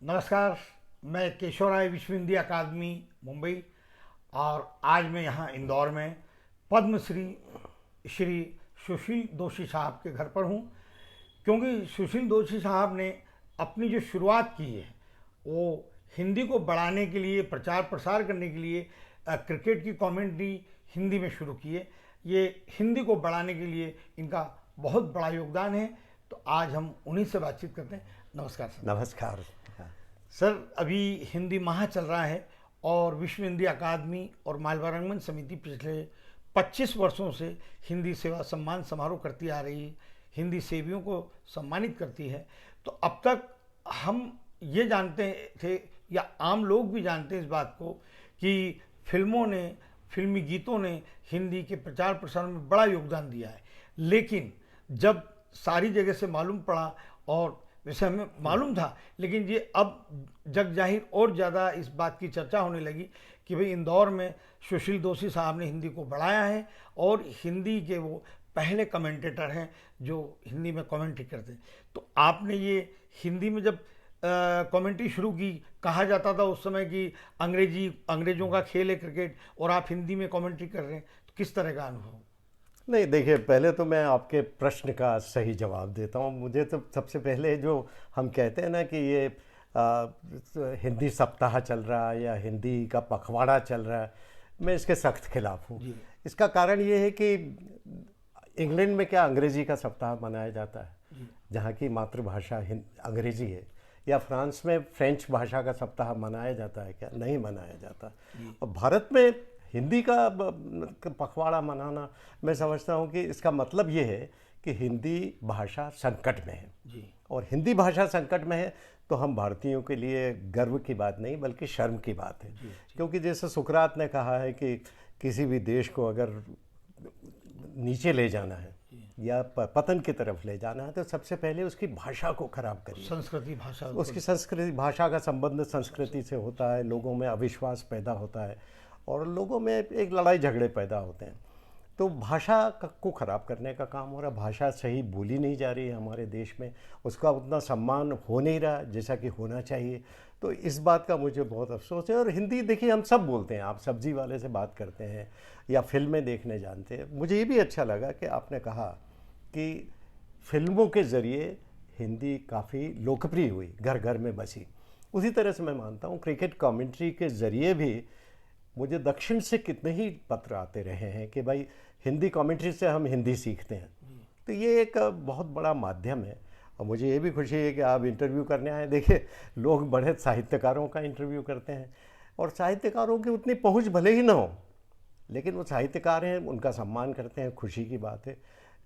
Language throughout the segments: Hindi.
नमस्कार। मैं केशव राय विश्व हिंदी अकादमी मुंबई और आज मैं यहाँ इंदौर में पद्मश्री श्री सुशील दोषी साहब के घर पर हूँ, क्योंकि सुशील दोषी साहब ने अपनी जो शुरुआत की है वो हिंदी को बढ़ाने के लिए, प्रचार प्रसार करने के लिए क्रिकेट की कमेंट्री हिंदी में शुरू की है। ये हिंदी को बढ़ाने के लिए इनका बहुत बड़ा योगदान है। तो आज हम उन्हीं से बातचीत करते हैं। नमस्कार सर। नमस्कार। सर, अभी हिंदी माह चल रहा है और विश्व हिंदी अकादमी और मालवा रंगमंच समिति पिछले 25 वर्षों से हिंदी सेवा सम्मान समारोह करती आ रही है, हिंदी सेवियों को सम्मानित करती है। तो अब तक हम ये जानते थे या आम लोग भी जानते हैं इस बात को कि फिल्मों ने, फिल्मी गीतों ने हिंदी के प्रचार प्रसार में बड़ा योगदान दिया है। लेकिन जब सारी जगह से मालूम पड़ा, और वैसे हमें मालूम था, लेकिन ये अब जग जाहिर और ज़्यादा इस बात की चर्चा होने लगी कि भाई इंदौर में सुशील दोषी साहब ने हिंदी को बढ़ाया है और हिंदी के वो पहले कमेंटेटर हैं जो हिंदी में कमेंट्री करते हैं। तो आपने ये हिंदी में जब कमेंट्री शुरू की, कहा जाता था उस समय कि अंग्रेजों का खेल है क्रिकेट और आप हिंदी में कमेंट्री कर रहे हैं, तो किस तरह का अनुभव? नहीं, देखिए, पहले तो मैं आपके प्रश्न का सही जवाब देता हूँ। मुझे तो सबसे पहले जो हम कहते हैं ना कि ये हिंदी सप्ताह चल रहा है या हिंदी का पखवाड़ा चल रहा है, मैं इसके सख्त खिलाफ हूँ। इसका कारण ये है कि इंग्लैंड में क्या अंग्रेजी का सप्ताह मनाया जाता है, जहाँ की मातृभाषा अंग्रेजी है, या फ्रांस में फ्रेंच भाषा का सप्ताह मनाया जाता है? क्या नहीं मनाया जाता। और भारत में हिंदी का पखवाड़ा मनाना, मैं समझता हूँ कि इसका मतलब ये है कि हिंदी भाषा संकट में है जी। और हिंदी भाषा संकट में है तो हम भारतीयों के लिए गर्व की बात नहीं बल्कि शर्म की बात है। जी। क्योंकि जैसे सुकरात ने कहा है कि किसी भी देश को अगर नीचे ले जाना है या पतन की तरफ ले जाना है तो सबसे पहले उसकी भाषा को खराब करिए। संस्कृति भाषा, उसकी संस्कृति भाषा का संबंध संस्कृति से होता है, लोगों में अविश्वास पैदा होता है और लोगों में एक लड़ाई झगड़े पैदा होते हैं। तो भाषा को ख़राब करने का काम हो रहा। भाषा सही बोली नहीं जा रही है हमारे देश में, उसका उतना सम्मान हो नहीं रहा जैसा कि होना चाहिए। तो इस बात का मुझे बहुत अफसोस है। और हिंदी देखिए हम सब बोलते हैं, आप सब्जी वाले से बात करते हैं या फिल्में देखने जानते हैं। मुझे ये भी अच्छा लगा कि आपने कहा कि फिल्मों के ज़रिए हिंदी काफ़ी लोकप्रिय हुई, घर घर में बसी। उसी तरह से मैं मानता हूँ क्रिकेट कमेंट्री के ज़रिए भी मुझे दक्षिण से कितने ही पत्र आते रहे हैं कि भाई हिंदी कमेंट्री से हम हिंदी सीखते हैं। तो ये एक बहुत बड़ा माध्यम है। और मुझे ये भी खुशी है कि आप इंटरव्यू करने आए। देखिए, लोग बड़े साहित्यकारों का इंटरव्यू करते हैं और साहित्यकारों की उतनी पहुंच भले ही ना हो, लेकिन वो साहित्यकार हैं, उनका सम्मान करते हैं, खुशी की बात है।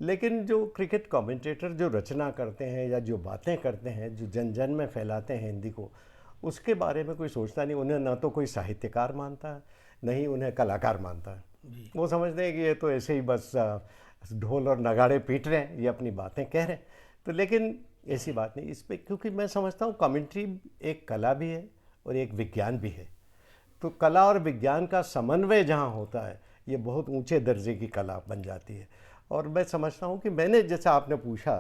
लेकिन जो क्रिकेट कमेंटेटर जो रचना करते हैं या जो बातें करते हैं, जो जन जन में फैलाते हैं हिंदी को, उसके बारे में कोई सोचता नहीं। उन्हें ना तो कोई साहित्यकार मानता है, नहीं उन्हें कलाकार मानता है। वो समझते हैं कि ये तो ऐसे ही बस ढोल और नगाड़े पीट रहे हैं, ये अपनी बातें कह रहे हैं। तो लेकिन ऐसी बात नहीं इस पर, क्योंकि मैं समझता हूँ कमेंट्री एक कला भी है और एक विज्ञान भी है। तो कला और विज्ञान का समन्वय जहाँ होता है, ये बहुत ऊंचे दर्जे की कला बन जाती है। और मैं समझता हूँ कि मैंने, जैसा आपने पूछा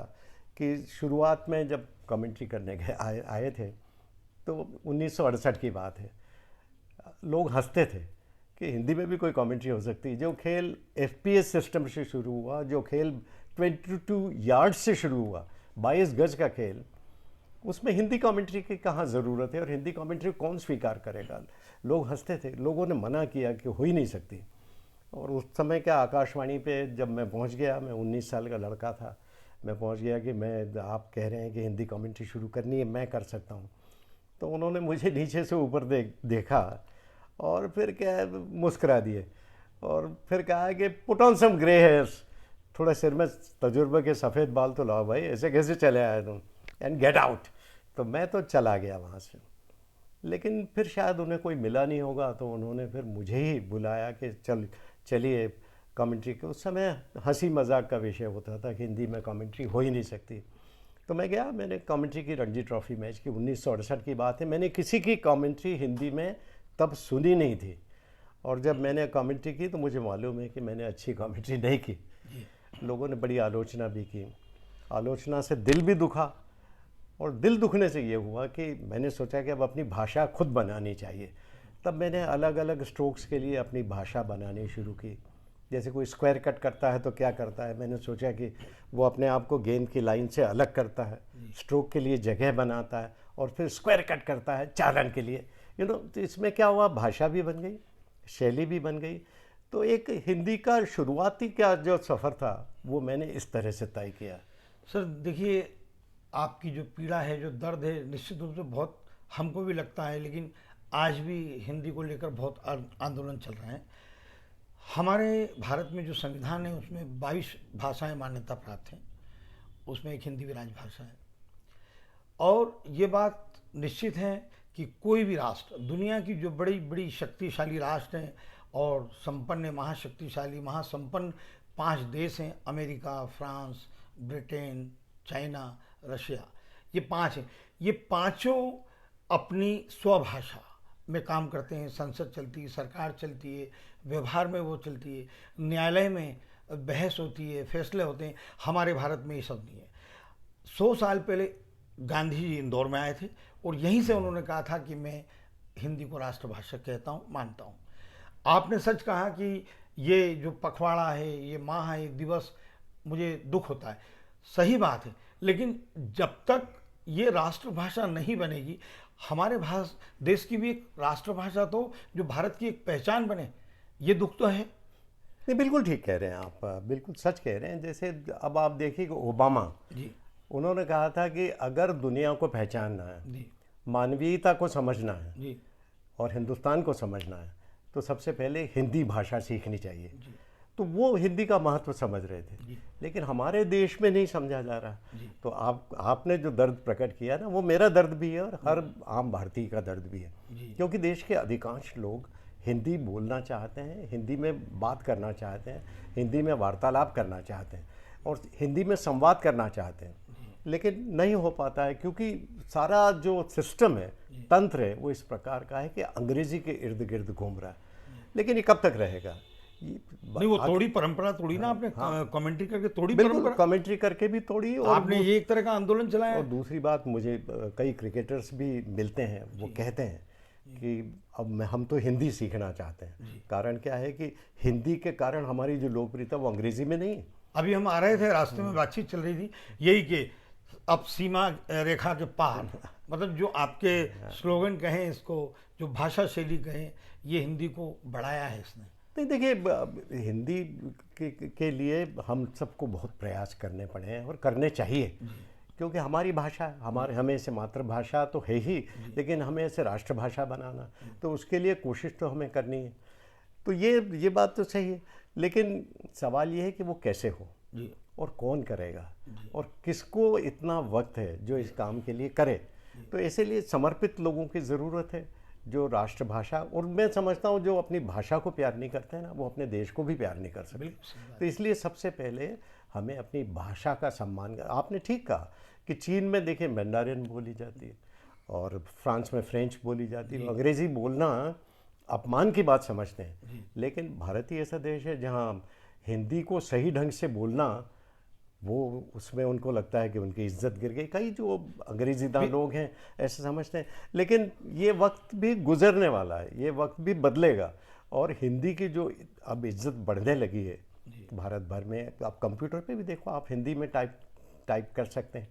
कि शुरुआत में जब कमेंट्री करने गए आए थे तो 1968 की बात है, लोग हंसते थे कि हिंदी में भी कोई कमेंट्री हो सकती है। जो खेल एफपीएस सिस्टम से शुरू हुआ, जो खेल 22 यार्ड से शुरू हुआ, 22 गज का खेल, उसमें हिंदी कमेंट्री की कहाँ ज़रूरत है और हिंदी कमेंट्री कौन स्वीकार करेगा। लोग हंसते थे, लोगों ने मना किया कि हो ही नहीं सकती। और उस समय क्या आकाशवाणी पे जब मैं पहुंच गया, मैं 19 साल का लड़का था, मैं पहुंच गया कि आप कह रहे हैं कि हिंदी कमेंट्री शुरू करनी है, मैं कर सकता हूं। तो उन्होंने मुझे नीचे से ऊपर देखा और फिर क्या मुस्करा दिए और फिर कहा कि put on some grey hairs, थोड़ा सिर में तजुर्बे के सफ़ेद बाल तो लाओ भाई, ऐसे कैसे चले आए तुम, एंड गेट आउट। तो मैं तो चला गया वहाँ से। लेकिन फिर शायद उन्हें कोई मिला नहीं होगा तो उन्होंने फिर मुझे ही बुलाया कि चलिए कमेंट्री के। उस समय हंसी मजाक का विषय होता था कि हिंदी में कमेंट्री हो ही नहीं सकती। तो मैं गया, मैंने कमेंट्री की रणजी ट्रॉफी मैच की, 1968 की बात है। मैंने किसी की कमेंट्री हिंदी में तब सुनी नहीं थी और जब मैंने कमेंट्री की तो मुझे मालूम है कि मैंने अच्छी कमेंट्री नहीं की। लोगों ने बड़ी आलोचना भी की, आलोचना से दिल भी दुखा और दिल दुखने से ये हुआ कि मैंने सोचा कि अब अपनी भाषा खुद बनानी चाहिए। तब मैंने अलग अलग स्ट्रोक्स के लिए अपनी भाषा बनानी शुरू की। जैसे कोई स्क्वायर कट करता है तो क्या करता है, मैंने सोचा कि वो अपने आप को गेंद की लाइन से अलग करता है, स्ट्रोक के लिए जगह बनाता है, और फिर स्क्वायर कट करता है 4 रन के लिए। तो इसमें क्या हुआ, भाषा भी बन गई, शैली भी बन गई। तो एक हिंदी का शुरुआती क्या जो सफ़र था वो मैंने इस तरह से तय किया। सर देखिए, आपकी जो पीड़ा है, जो दर्द है, निश्चित रूप से बहुत हमको भी लगता है, लेकिन आज भी हिंदी को लेकर बहुत आंदोलन चल रहे हैं। हमारे भारत में जो संविधान है उसमें 22 भाषाएं मान्यता प्राप्त हैं, उसमें एक हिंदी भी राजभाषा है। और ये बात निश्चित है कि कोई भी राष्ट्र, दुनिया की जो बड़ी बड़ी शक्तिशाली राष्ट्र हैं और संपन्न महाशक्तिशाली महासंपन्न 5 देश हैं, America, France, Britain, China, Russia, ये 5 हैं। ये पांचों अपनी स्वभाषा में काम करते हैं। संसद चलती है, सरकार चलती है, व्यवहार में वो चलती है, न्यायालय में बहस होती है, फैसले होते हैं। हमारे भारत में ये सब नहीं है। 100 साल पहले गांधी जी इंदौर में आए थे और यहीं से उन्होंने कहा था कि मैं हिंदी को राष्ट्रभाषा कहता हूँ, मानता हूँ। आपने सच कहा कि ये जो पखवाड़ा है, ये माह है, ये दिवस, मुझे दुख होता है, सही बात है। लेकिन जब तक ये राष्ट्रभाषा नहीं बनेगी, हमारे देश की भी एक राष्ट्रभाषा, तो जो भारत की एक पहचान बने, ये दुख तो है। नहीं, बिल्कुल ठीक कह रहे हैं आप, बिल्कुल सच कह रहे हैं। जैसे अब आप देखिए कि ओबामा जी उन्होंने कहा था कि अगर दुनिया को पहचानना है, जी मानवीयता को समझना है जी और हिंदुस्तान को समझना है, तो सबसे पहले हिंदी भाषा सीखनी चाहिए। जी तो वो हिंदी का महत्व समझ रहे थे, जी लेकिन हमारे देश में नहीं समझा जा रहा। जी। तो आपने जो दर्द प्रकट किया ना, वो मेरा दर्द भी है और हर आम भारतीय का दर्द भी है। जी। क्योंकि देश के अधिकांश लोग हिंदी बोलना चाहते हैं, हिंदी में बात करना चाहते हैं, हिंदी में वार्तालाप करना चाहते हैं और हिंदी में संवाद करना चाहते हैं, लेकिन नहीं हो पाता है क्योंकि सारा जो सिस्टम है, तंत्र है, वो इस प्रकार का है कि अंग्रेजी के इर्द गिर्द घूम रहा है। लेकिन ये कब तक रहेगा? नहीं, वो तोड़ी परंपरा तोड़ी ना आपने, कमेंट्री करके तोड़ी बिल्कुल, परंपरा। कमेंट्री करके भी तोड़ी। और आपने ये एक तरह का आंदोलन चलाया। और दूसरी बात, मुझे कई क्रिकेटर्स भी मिलते हैं, वो कहते हैं कि अब हम तो हिंदी सीखना चाहते हैं। कारण क्या है कि हिंदी के कारण हमारी जो लोकप्रियता वो अंग्रेजी में नहीं है। अभी हम आ रहे थे, रास्ते में बातचीत चल रही थी यही कि अब सीमा रेखा के पार, मतलब जो आपके स्लोगन कहें इसको, जो भाषा शैली कहें, ये हिंदी को बढ़ाया है इसने। नहीं, देखिए, हिंदी के लिए हम सबको बहुत प्रयास करने पड़े हैं और करने चाहिए, क्योंकि हमारी भाषा, हमें इसे मातृभाषा तो है ही, लेकिन हमें इसे राष्ट्रभाषा बनाना, तो उसके लिए कोशिश तो हमें करनी है। तो ये बात तो सही है, लेकिन सवाल ये है कि वो कैसे हो जी। और कौन करेगा और किसको इतना वक्त है जो इस काम के लिए करे। तो इसीलिए समर्पित लोगों की ज़रूरत है जो राष्ट्रभाषा, और मैं समझता हूँ जो अपनी भाषा को प्यार नहीं करते हैं ना, वो अपने देश को भी प्यार नहीं कर सकते। तो इसलिए सबसे पहले हमें अपनी भाषा का सम्मान कर। आपने ठीक कहा कि चीन में देखिए मैंडारिन बोली जाती है और फ्रांस में फ्रेंच बोली जाती है। अंग्रेज़ी बोलना अपमान की बात समझते हैं, लेकिन भारत ही ऐसा देश है जहाँ हिंदी को सही ढंग से बोलना, वो उसमें उनको लगता है कि उनकी इज्जत गिर गई। कई जो अंग्रेजीदान लोग हैं ऐसे समझते हैं, लेकिन ये वक्त भी गुजरने वाला है, ये वक्त भी बदलेगा और हिंदी की जो अब इज्जत बढ़ने लगी है भारत भर में। आप कंप्यूटर पे भी देखो, आप हिंदी में टाइप कर सकते हैं।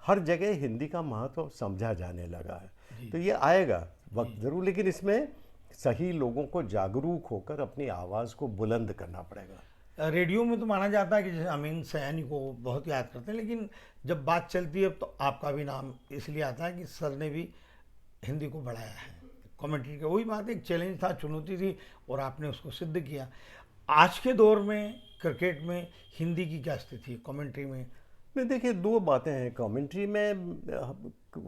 हर जगह हिंदी का महत्व समझा जाने लगा है। तो ये आएगा वक्त ज़रूर, लेकिन इसमें सही लोगों को जागरूक होकर अपनी आवाज़ को बुलंद करना पड़ेगा। रेडियो में तो माना जाता है कि जैसे अमीन सयानी को बहुत याद करते हैं, लेकिन जब बात चलती है तो आपका भी नाम इसलिए आता है कि सर ने भी हिंदी को बढ़ाया है कमेंट्री का। वही बात, एक चैलेंज था, चुनौती थी और आपने उसको सिद्ध किया। आज के दौर में क्रिकेट में हिंदी की क्या स्थिति है कमेंट्री में? नहीं, देखिए, दो बातें हैं कमेंट्री में।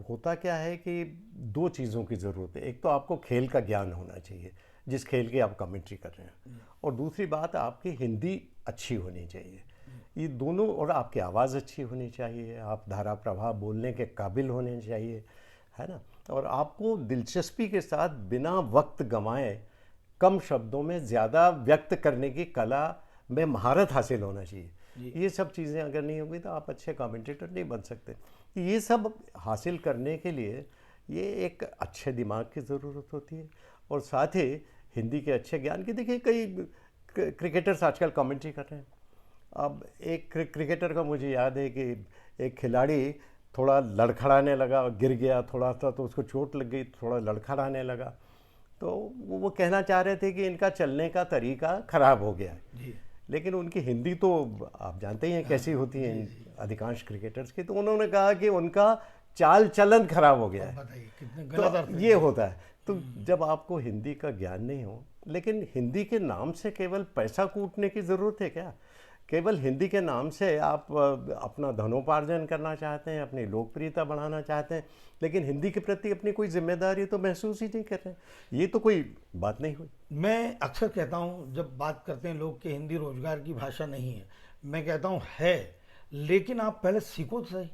होता क्या है कि दो चीज़ों की ज़रूरत है। एक तो आपको खेल का ज्ञान होना चाहिए जिस खेल की आप कमेंट्री कर रहे हैं, और दूसरी बात आपकी हिंदी अच्छी होनी चाहिए। ये दोनों, और आपकी आवाज़ अच्छी होनी चाहिए, आप धारा प्रवाह बोलने के काबिल होने चाहिए, है ना, और आपको दिलचस्पी के साथ बिना वक्त गंवाए कम शब्दों में ज़्यादा व्यक्त करने की कला में महारत हासिल होना चाहिए। ये सब चीज़ें अगर नहीं होंगी तो आप अच्छे कमेंटेटर नहीं बन सकते। ये सब हासिल करने के लिए ये एक अच्छे दिमाग की ज़रूरत होती है, और साथ ही हिंदी के अच्छे ज्ञान की। देखिए कई क्रिकेटर्स आजकल कमेंट्री कर रहे हैं। अब एक क्रिकेटर का मुझे याद है कि एक खिलाड़ी थोड़ा लड़खड़ाने लगा, गिर गया थोड़ा सा, तो उसको चोट लग गई, थोड़ा लड़खड़ाने लगा, तो वो कहना चाह रहे थे कि इनका चलने का तरीका ख़राब हो गया है। जी। लेकिन उनकी हिंदी तो आप जानते ही हैं कैसी होती है अधिकांश क्रिकेटर्स की, तो उन्होंने कहा कि उनका चाल चलन खराब हो गया है। बताइए कितने गलत अर्थ तो है। ये होता है। तो जब आपको हिंदी का ज्ञान नहीं हो, लेकिन हिंदी के नाम से केवल पैसा कूटने की ज़रूरत है क्या? केवल हिंदी के नाम से आप अपना धनोपार्जन करना चाहते हैं, अपनी लोकप्रियता बढ़ाना चाहते हैं, लेकिन हिंदी के प्रति अपनी कोई जिम्मेदारी तो महसूस ही नहीं कर रहे हैं। ये तो कोई बात नहीं हुई। मैं अक्सर कहता हूँ जब बात करते हैं लोग कि हिंदी रोजगार की भाषा नहीं है, मैं कहता हूँ है, लेकिन आप पहले सीखो तो सही।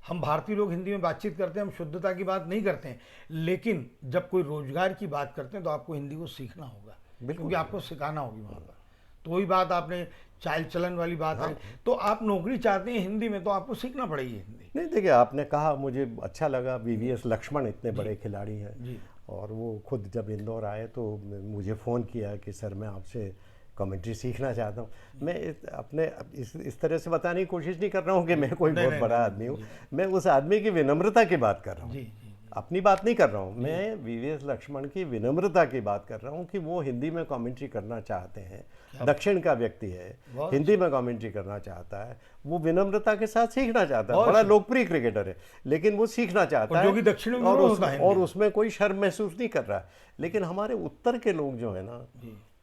हम भारतीय लोग हिंदी में बातचीत करते हैं, हम शुद्धता की बात नहीं करते हैं, लेकिन जब कोई रोजगार की बात करते हैं तो आपको हिंदी को सीखना होगा, क्योंकि आपको सिखाना होगी वहाँ पर। तो वही बात आपने चाल चलन वाली बात है, तो आप नौकरी चाहते हैं हिंदी में तो आपको सीखना पड़ेगी हिंदी। नहीं, देखिए आपने कहा, मुझे अच्छा लगा, वीवीएस लक्ष्मण इतने बड़े खिलाड़ी हैं, जी। और वो खुद जब इंदौर आए तो मुझे फ़ोन किया कि सर मैं आपसे कमेंट्री सीखना चाहता हूँ। मैं अपने इस तरह से बताने की कोशिश नहीं कर रहा हूँ कि मैं कोई बहुत बड़ा आदमी हूँ। मैं उस आदमी की विनम्रता की बात कर रहा हूँ, जी जी। अपनी बात नहीं कर रहा हूँ। मैं वीवीएस लक्ष्मण की विनम्रता की बात कर रहा हूँ कि वो हिंदी में कमेंट्री करना चाहते हैं। दक्षिण का व्यक्ति है, हिंदी में कमेंट्री करना चाहता है, वो विनम्रता के साथ सीखना चाहता है। बड़ा लोकप्रिय क्रिकेटर है, लेकिन वो सीखना चाहता है, दक्षिण में और उसमें कोई शर्म महसूस नहीं कर रहा है। लेकिन हमारे उत्तर के लोग जो है ना,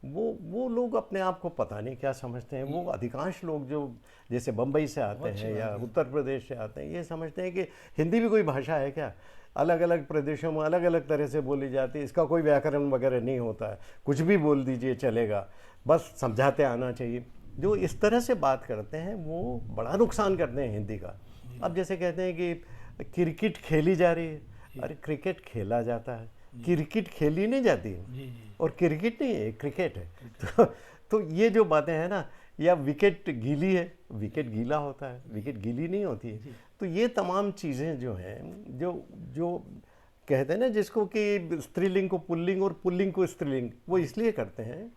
वो लोग अपने आप को पता नहीं क्या समझते हैं। वो अधिकांश लोग जो जैसे बम्बई से आते हैं या उत्तर प्रदेश से आते हैं, ये समझते हैं कि हिंदी भी कोई भाषा है क्या, अलग अलग प्रदेशों में अलग अलग तरह से बोली जाती है, इसका कोई व्याकरण वगैरह नहीं होता है, कुछ भी बोल दीजिए चलेगा, बस समझाते आना चाहिए। जो इस तरह से बात करते हैं वो बड़ा नुकसान करते हैं हिंदी का। अब जैसे कहते हैं कि क्रिकेट खेली जा रही है, अरे क्रिकेट खेला जाता है, क्रिकेट खेली नहीं जाती है, और क्रिकेट नहीं है, क्रिकेट है। तो ये जो बातें हैं ना, या विकेट गीली है, विकेट गीला होता है, विकेट गीली नहीं होती है। तो ये तमाम चीज़ें जो हैं, जो कहते हैं ना, जिसको कि स्त्रीलिंग को पुल्लिंग और पुल्लिंग को स्त्रीलिंग, वो इसलिए करते हैं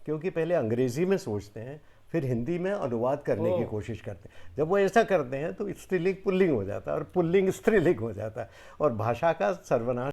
क्योंकि पहले अंग्रेजी में सोचते हैं, फिर हिंदी में अनुवाद करने की कोशिश करते हैं। जब वो ऐसा करते हैं तो स्त्रीलिंग पुल्लिंग हो जाता है और पुल्लिंग स्त्रीलिंग हो जाता है, और भाषा का सर्वनाश